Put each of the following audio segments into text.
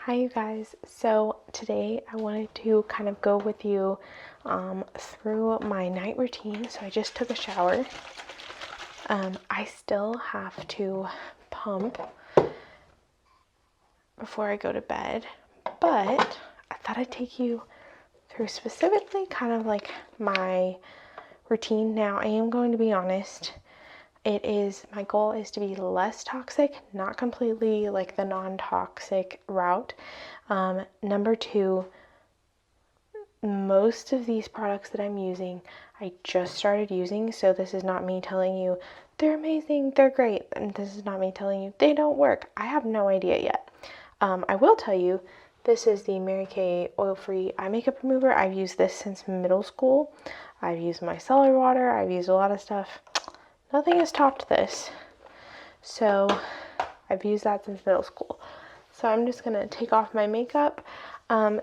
Hi you guys. So today I wanted to kind of go with you through my night routine. So I just took a shower. I still have to pump before I go to bed, but I thought I'd take you through specifically kind of like my routine. Now I am going to be honest. My goal is to be less toxic, not completely like the non-toxic route. Number two, most of these products that I'm using, I just started using, so this is not me telling you they're amazing, they're great, and this is not me telling you they don't work. I have no idea yet. I will tell you, this is the Mary Kay oil-free eye makeup remover. I've used this since middle school. I've used micellar water, I've used a lot of stuff. Nothing has topped this. So I've used that since middle school. So I'm just gonna take off my makeup.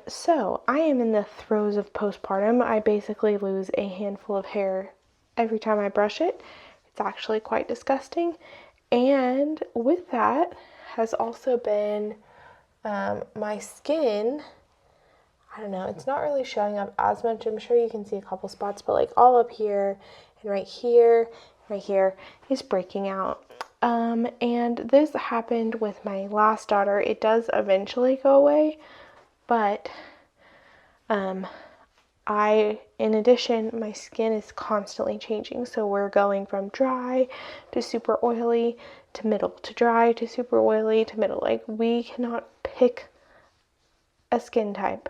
So I am in the throes of postpartum. I basically lose a handful of hair every time I brush it. It's actually quite disgusting. And with that has also been my skin. I don't know, it's not really showing up as much. I'm sure you can see a couple spots, but like all up here and right here is breaking out. And this happened with my last daughter. It does eventually go away, but in addition, my skin is constantly changing. So we're going from dry to super oily to middle to dry to super oily to middle. Like we cannot pick a skin type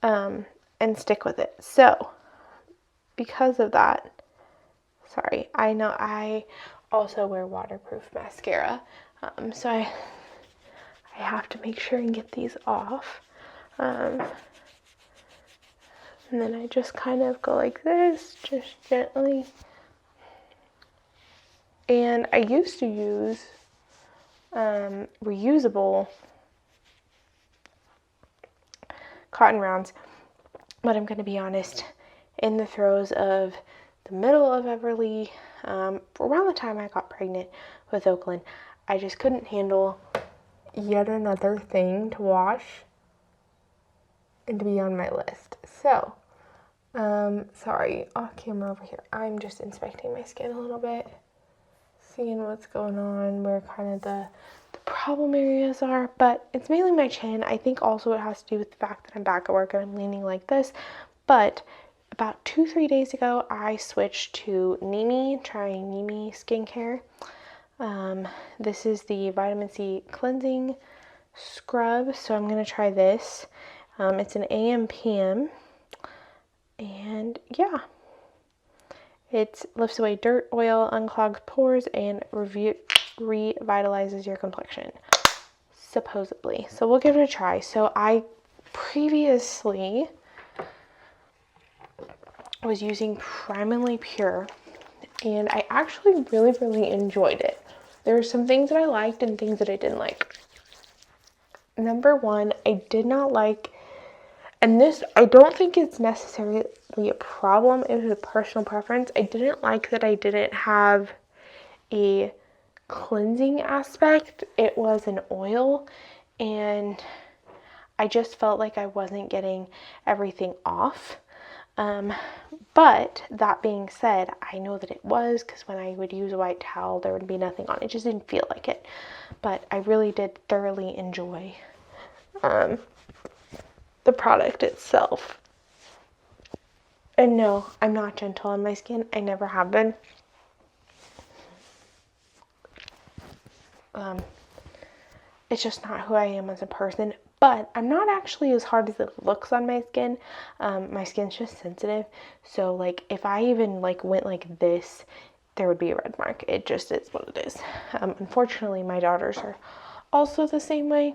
and stick with it. So because of that, sorry, I know I also wear waterproof mascara. So I have to make sure and get these off. And then I just kind of go like this, just gently. And I used to use reusable cotton rounds, but I'm going to be honest, in the throes of the middle of Everly, around the time I got pregnant with Oakland, I just couldn't handle yet another thing to wash and to be on my list. So, sorry, off camera over here. I'm just inspecting my skin a little bit, seeing what's going on, where kind of the problem areas are, but it's mainly my chin. I think also it has to do with the fact that I'm back at work and I'm leaning like this. But about 2-3 days ago, I switched to trying Nimi skincare. This is the vitamin C cleansing scrub, so I'm going to try this. It's an AM PM, and yeah, it lifts away dirt, oil, unclogs pores, and revitalizes your complexion, supposedly. So we'll give it a try. So I previously was using Primarily Pure, and I actually really enjoyed it. There were some things that I liked and things that I didn't like. Number one, I did not like, and this, I don't think it's necessarily a problem, it was a personal preference. I didn't like that I didn't have a cleansing aspect. It was an oil, and I just felt like I wasn't getting everything off. But that being said, I know that it was, because when I would use a white towel, there would be nothing on it. It just didn't feel like it. But I really did thoroughly enjoy the product itself. And no, I'm not gentle on my skin. I never have been. It's just not who I am as a person. But I'm not actually as hard as it looks on my skin. My skin's just sensitive. So like if I even like went like this, there would be a red mark. It just is what it is. Unfortunately, my daughters are also the same way.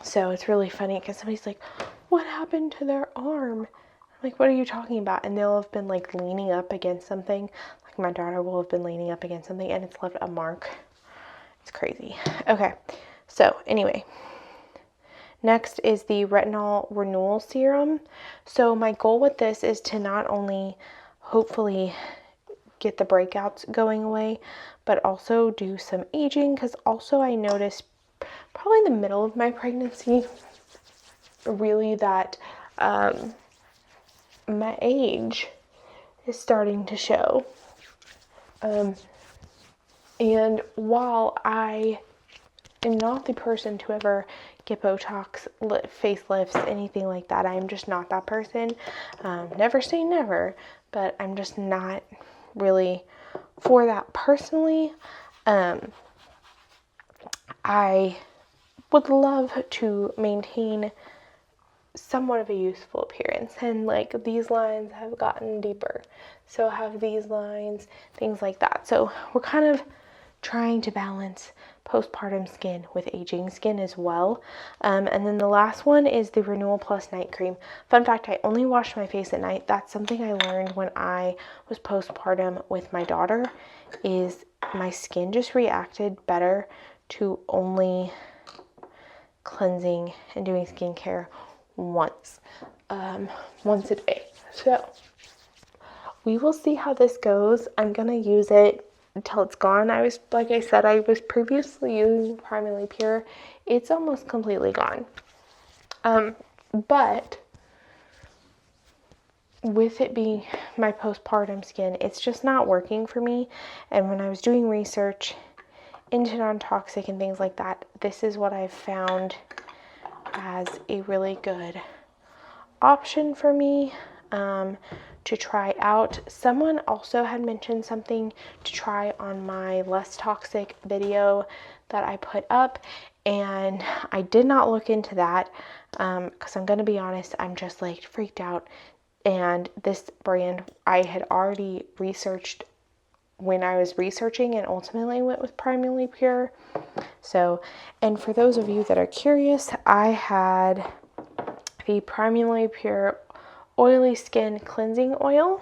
So it's really funny because somebody's like, what happened to their arm? I'm like, what are you talking about? And they'll have been like leaning up against something. Like my daughter will have been leaning up against something and it's left a mark. It's crazy. Okay. So anyway, next is the Retinol Renewal Serum. So my goal with this is to not only hopefully get the breakouts going away, but also do some aging, because also I noticed probably in the middle of my pregnancy, really, that my age is starting to show. And while I am not the person to ever get Botox, facelifts, anything like that, I'm just not that person. Never say never, but I'm just not really for that personally. I would love to maintain somewhat of a youthful appearance, and like these lines have gotten deeper, so have these lines, things like that. So we're kind of trying to balance postpartum skin with aging skin as well. And then the last one is the Renewal Plus Night Cream. Fun fact, I only wash my face at night. That's something I learned when I was postpartum with my daughter, is my skin just reacted better to only cleansing and doing skincare once a day. So we will see how this goes. I'm gonna use it until it's gone. Like I said, I was previously using Primarily Pure. It's almost completely gone. But with it being my postpartum skin, it's just not working for me. And when I was doing research into non-toxic and things like that, this is what I've found as a really good option for me to try out. Someone also had mentioned something to try on my less toxic video that I put up, and I did not look into that because I'm gonna be honest, I'm just like freaked out. And this brand I had already researched when I was researching, and ultimately went with Primarily Pure. So, and for those of you that are curious, I had the Primarily Pure Oily Skin Cleansing Oil,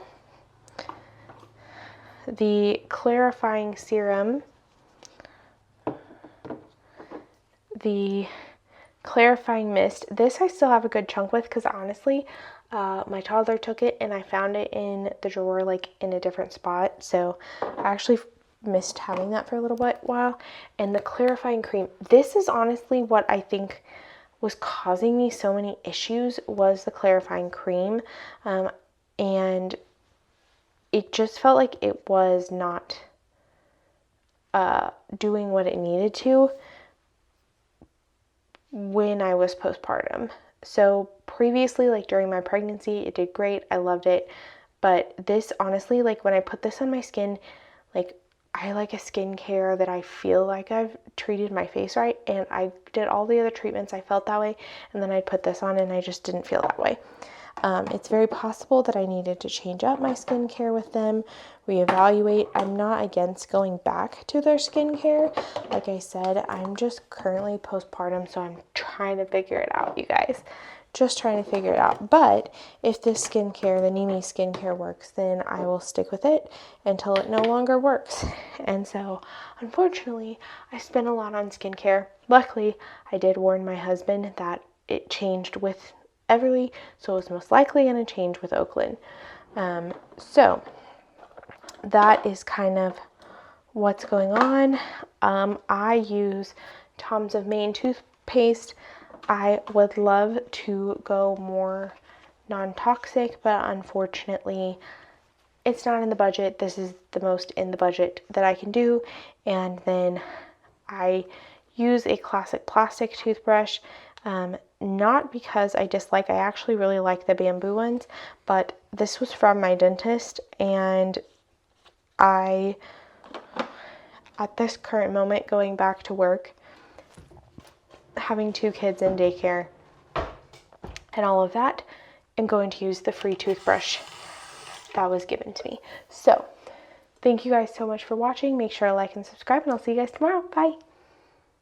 the Clarifying Serum, the Clarifying Mist. This I still have a good chunk with because honestly, my toddler took it and I found it in the drawer, like in a different spot. So I actually missed having that for a little while. And the Clarifying Cream. This is honestly what I think was causing me so many issues, was the Clarifying Cream. And it just felt like it was not doing what it needed to when I was postpartum. So previously, like during my pregnancy, it did great. I loved it. But this, honestly, like when I put this on my skin, like I like a skincare that I feel like I've treated my face right, and I did all the other treatments, I felt that way, and then I put this on and I just didn't feel that way. It's very possible that I needed to change up my skincare with them, reevaluate. I'm not against going back to their skincare. Like I said, I'm just currently postpartum, so I'm trying to figure it out, you guys. Just trying to figure it out. But if this skincare, the Nimi skincare, works, then I will stick with it until it no longer works. And so, unfortunately, I spent a lot on skincare. Luckily, I did warn my husband that it changed with Everly, so it's most likely going to change with Oakland. So that is kind of what's going on. I use Tom's of Maine toothpaste. I would love to go more non-toxic, but unfortunately it's not in the budget. This is the most in the budget that I can do. And then I use a classic plastic toothbrush, not because I dislike, I actually really like the bamboo ones, but this was from my dentist, and I, at this current moment, going back to work, having 2 kids in daycare and all of that, I'm going to use the free toothbrush that was given to me. So thank you guys so much for watching. Make sure to like and subscribe, and I'll see you guys tomorrow. Bye.